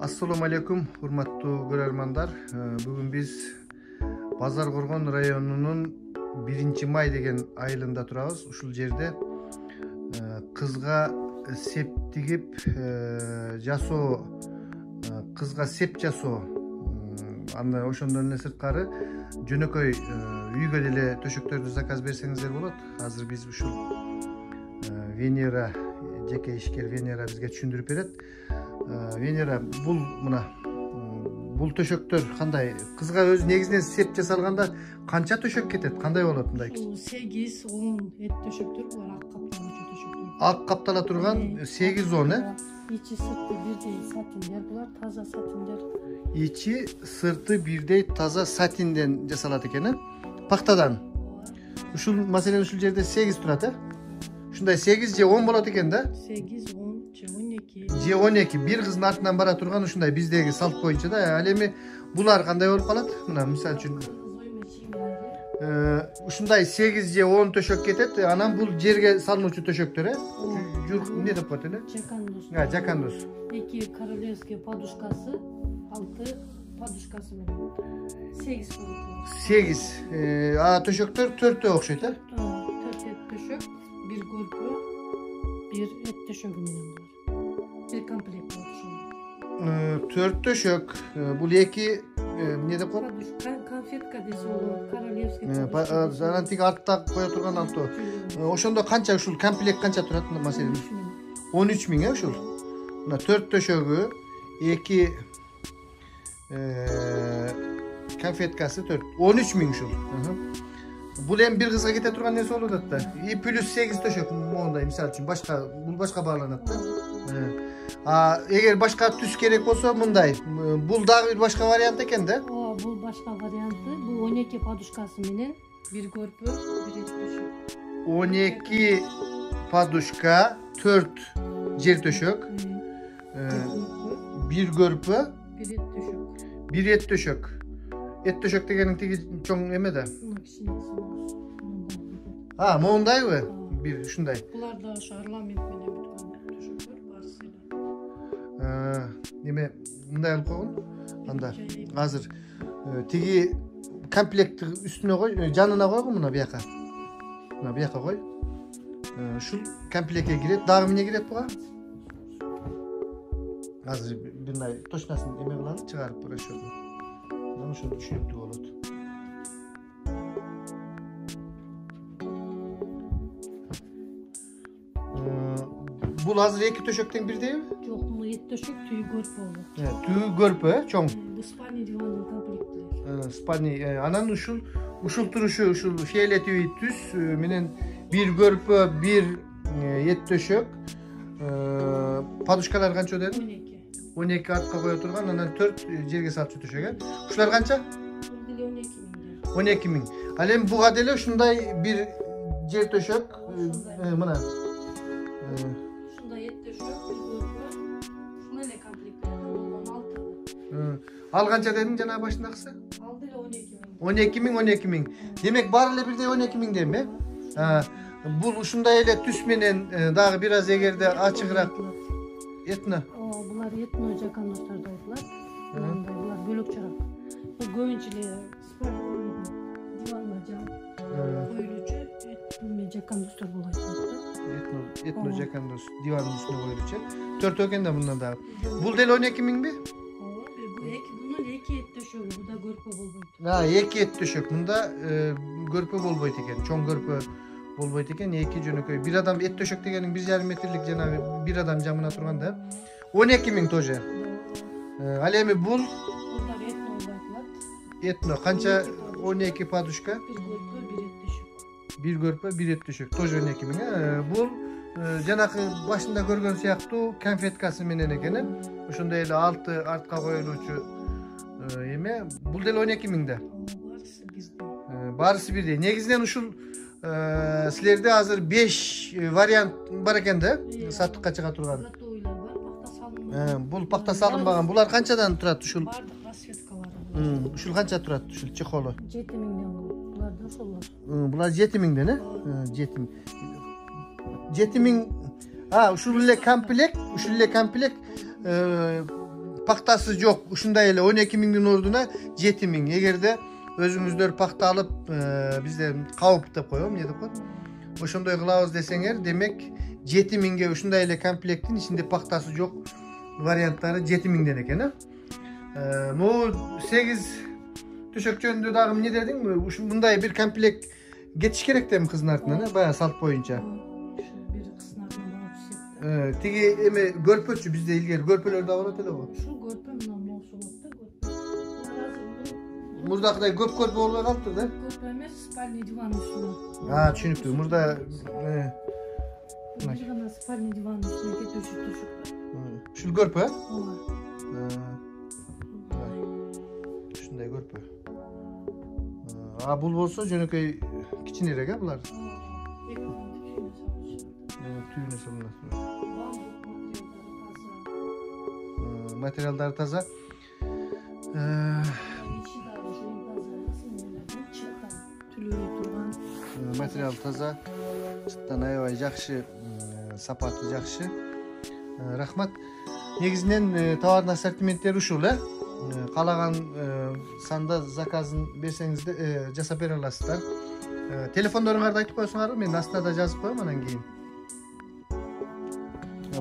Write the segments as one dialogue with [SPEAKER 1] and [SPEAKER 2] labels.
[SPEAKER 1] Assalamu alaikum, hurmattуу көрөрмандар. Бүгүн биз Базар Коргон районунун 1-май деген айылында турабыз. Ушул жерде кызга сеп тигип жасоо, кызга сеп жасоо, анда ошондон эле сырткары жөнөкөй үйгө деле төшөктөрдү заказ берсеңиздер болот. Азыр биз ушул Венера, жеке ишкер Венера бизге түшүндүрүп берет. Венера, бул төшөктөр кандай? Кызга өз негизинен сеп жасалганда канча төшөк кетет? Кандай болот мындай?
[SPEAKER 2] 8-10 эт төшөктөр бар, ак капталган төшөктөр.
[SPEAKER 1] Ак каптала турган 8-10,
[SPEAKER 2] Ичи сырты бирдей сатиндер, булар таза сатиндер.
[SPEAKER 1] Ичи сырты бирдей таза сатинден жасалат экен, пактадан. Ушул маселен ушул жерде 8 турат, Ушундай 8 же 10 болот экен да?
[SPEAKER 2] 8, 10 же 12.
[SPEAKER 1] Же 12 бир кыздын артынан бара турган ушундай биздеги салт боюнча да. Ал эми булар кандай болуп калат? Мына мисалы үчүн ушундай 8 же 10 төшөк кетет. Анан бул жерге салынуучу төшөктөр, эмне деп коет эле?
[SPEAKER 2] Жакандус.
[SPEAKER 1] Жакандус.
[SPEAKER 2] 2 королевский подушкасы, 6 подушкасы менен 8 болот.
[SPEAKER 1] 8. Төшөктөр 4тө окшойт,
[SPEAKER 2] 4 эт төшөк, бир көрпө, бир эт төшөгү менен бар. Бир комплект болот ошондо.
[SPEAKER 1] 4 төшөк. Бул 2 эмне деп коет?
[SPEAKER 2] Конфетка десе болот, королевский.
[SPEAKER 1] Анан тиги артта кое турган алтоо. Ошондо канча ушул комплект канча турат маселен? 13 000 ушул. Мына 4 төшөгү, 2 конфеткасы 4. 13 000 ушул. Бул эми бир кызга кете турган нерсе болуп атат да. И плюс 8 төшөк мондай мисалы үчүн бул башка бааланат да. Эгер башка түс керек болсо мындай. Бул дагы бир башка вариант экен да.
[SPEAKER 2] Бул башка варианты. Бул 12 подушкасы менен бир көрпө, бир эт төшөк.
[SPEAKER 1] 12 подушка, 4 жер төшөк. Бир көрпө,
[SPEAKER 2] бир эт төшөк.
[SPEAKER 1] Бир эт төшөк. Эт төшөк дегениң тиги чоң эме да. Моундайбы? Бир ушундай.
[SPEAKER 2] Булар да ошо орнамент менен бүткөн төшөктөр барысы эле.
[SPEAKER 1] Неме мындай алып койгон? Анда азыр тиги комплектти үстүнө кой, жанына койгон мына бияка. Мына бияка кой. Ушул комплектке кирет, дагы эмне кирет буга? Азыр мындай точносын эме кылалы, чыгарып расчётун. Мына ошо түшүнүктүү болот. Бул азыр 2 төшөктөн бирдейби?
[SPEAKER 2] Жок, бул эт төшөк түү көрпө болот.
[SPEAKER 1] Түү көрпө, чоң.
[SPEAKER 2] Бул спальный дивандын комплекти.
[SPEAKER 1] Спальный, анан ушул турушу, ушул фиолетовый түс менен бир көрпө, бир эт төшөк. Подушкалар канча дедим? 12 артка кое турган, анан 4 жерге салчу төшөк. Ушулар канча?
[SPEAKER 2] Бул деле 12 000.
[SPEAKER 1] 12 000. Ал эми буга деле ушундай бир жер төшөк, мына.
[SPEAKER 2] Ушундай эт төшөк, бир көрпө, ушуну эле комплект болгон 6.
[SPEAKER 1] Ал канча дедиң жана башындагысы?
[SPEAKER 2] Ал деле
[SPEAKER 1] 12 000. 12 000. Демек баары эле бирдей 12 000 дейм, Бул ушундай эле түс менен дагы бир аз эгерде ачыгыраак этно.
[SPEAKER 2] Булар этно жакандустарда айтылат. Булар бөлөк чыгат. Көбүнчө эле диванга жаап коюлучу этно жакандустар болуп айтылат.
[SPEAKER 1] Этно жакандус дивандын үстүнө коюлучу. 4 экен да мындан дагы. Бул деле 12 000би?
[SPEAKER 2] Бунун 2 эт төшөгү, буда көрпө болбойт.
[SPEAKER 1] 2 эт төшөк. Мында көрпө болбойт экен. Чоң көрпө болбойт экен. 2 жөнөкөй. Бир адам эт төшөк дегениң 1,5 метрлик жанагы бир адам жамына турган да. 12 000 тоже. Ал эми бул
[SPEAKER 2] Булдар этно айтылат.
[SPEAKER 1] Этно канча? 12 подушка.
[SPEAKER 2] Бир көрпө, бир эт
[SPEAKER 1] Бир көрпө, бир эт
[SPEAKER 2] төшөк.
[SPEAKER 1] төшөк. Тоже 12 000. Бул жанакы башында көргөн сыяктуу конфеткасы менен экен. Ошондой эле 6 артка коюлуучу эме. Бул деле 12 000 да.
[SPEAKER 2] Барысы бирдей.
[SPEAKER 1] Барысы бирдей. Негизинен ушул силерде азыр 5 вариант бар экен да, сатыкка чыга турган.
[SPEAKER 2] Готовыйлар бар, пакта салынбаган.
[SPEAKER 1] Бул пакта салынбаган. Булар канчадан турат ушул?
[SPEAKER 2] Бардык расцветкалары.
[SPEAKER 1] Ушул канча турат ушул чехолу?
[SPEAKER 2] 7 000ден. Булар да ошолор.
[SPEAKER 1] Булар 7 000ден, 7 000. Ушул эле комплект paktası yok. Uşunday ele 12 mingin orduna 7 ming. Egerde özüңүздөр pakta alıp bizde kavup da koyuyorum. Yedi koy. Oşunday kılavuz desenger demek 7 minge uşunday ele komplektin içinde paktası yok. Variantları 7 mingden eken ha. No 8 düşük jönündө dagы ne dedin mi? Bunday bir komplekt geçiş gerek de mi kızın артынан? Bayağı salt boyunca. Tigi eme görpöçü bizde ilgili görpöler de var ötede bu.
[SPEAKER 2] Şu görpömden moğsulatta görpö.
[SPEAKER 1] Murdakıday göp görpö olga kaldı da.
[SPEAKER 2] Görpö emes spalni divan üstüne.
[SPEAKER 1] Ha tushunibdi. Murda
[SPEAKER 2] Bir gana spalni divan üstüne düşük.
[SPEAKER 1] Şul görpö?
[SPEAKER 2] Olar.
[SPEAKER 1] Shunday görpö. Bul bolsa jönököy kichiniroq a bular. Tüyüne salınat. Materiallar taza. Material taza. Çıttan aябай жакшы, сапаты жакшы. Рахмат. Негизинен товардын ассортименттери ушул, каалаган санда заказын берсеңиз жасап бере аласыздар. Телефондоруңарды айтып коесуңарбы? Мен астына да жазып коем анан кийин.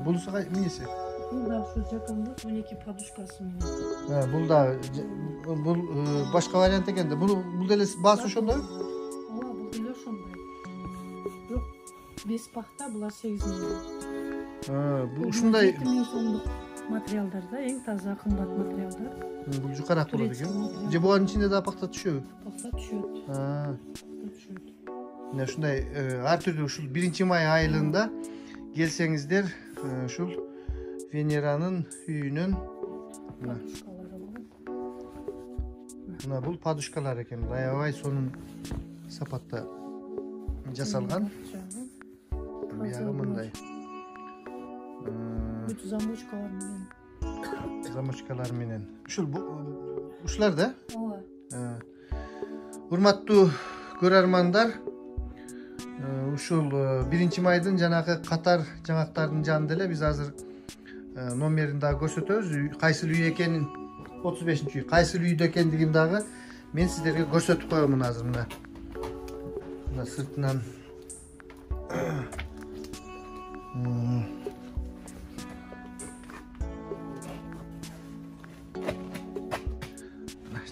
[SPEAKER 1] Bunisi neyse?
[SPEAKER 2] Bu da şu jakanda 12 подушкасы менен.
[SPEAKER 1] Bul da bul başka varyant ekende. Bul dele bas ошондой?
[SPEAKER 2] Ооба, бул деле ошондой. Бирок 5 пахта булар 8 миң.
[SPEAKER 1] Bu ушундай
[SPEAKER 2] 7 миң сомдук материалдар да, эң таза кымбат материалдар.
[SPEAKER 1] Бул жукараак болот экен. Же буганын ичинде да пахта түшөбү?
[SPEAKER 2] Пахта түшөт. Түшөт.
[SPEAKER 1] Мына ушундай ар түрдүү ушул 1-май айылында келсеңиздер ушул Venera'nın үйүнөн мына бул подушкалар экен. Аябай сонун сапатта жасалган. Биягы мындай.
[SPEAKER 2] Бүт замочкалар менен.
[SPEAKER 1] Замочкалар менен. Ушулар да?
[SPEAKER 2] Ооба.
[SPEAKER 1] Урматтуу көрөрмандар, ушул 1-майдын жанагы катар жаңактардын жанында эле биз азыр номерин дагы көрсөтөбүз. Кайсыл үй экенин 35-үй. Кайсыл үйдө экендигин дагы мен сиздерге көрсөтүп коем азыр мына. Мына сыртынан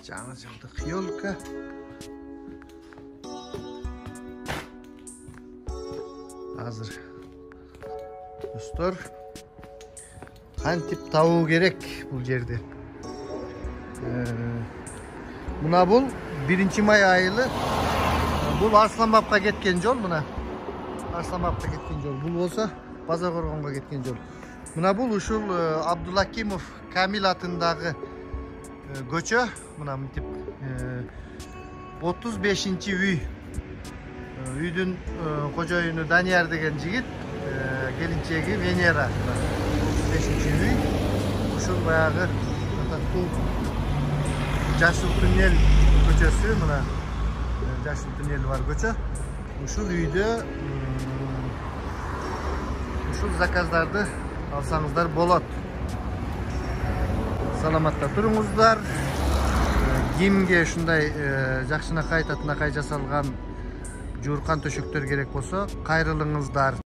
[SPEAKER 1] жаңы жылдык ёлка. Азыр достор кантип табуу керек бул жерди. Мына бул 1-май айылы. Бул Арсланбапка кеткен жол мына. Арсланбапка кеткен жол. Бул болсо Базар Коргонго кеткен жол. Мына бул ушул Абдулакимов Камил атындагы көчө. Мына мынтип 35-үй. Үйдүн кожоюну Данияр деген жигит, келинчеги Венера. 35-үй. Ушул баягы ататтуу Жашыл туннел көчөсү, мына Жашыл туннел бар көчө. Ушул үйдө ушул заказдарды алсаңыздар болот. Саламатта туруңуздар. Кимге ушундай жакшынакай татынакай жасалган жууркан төшөктөр керек болсо, кайрылыңыздар.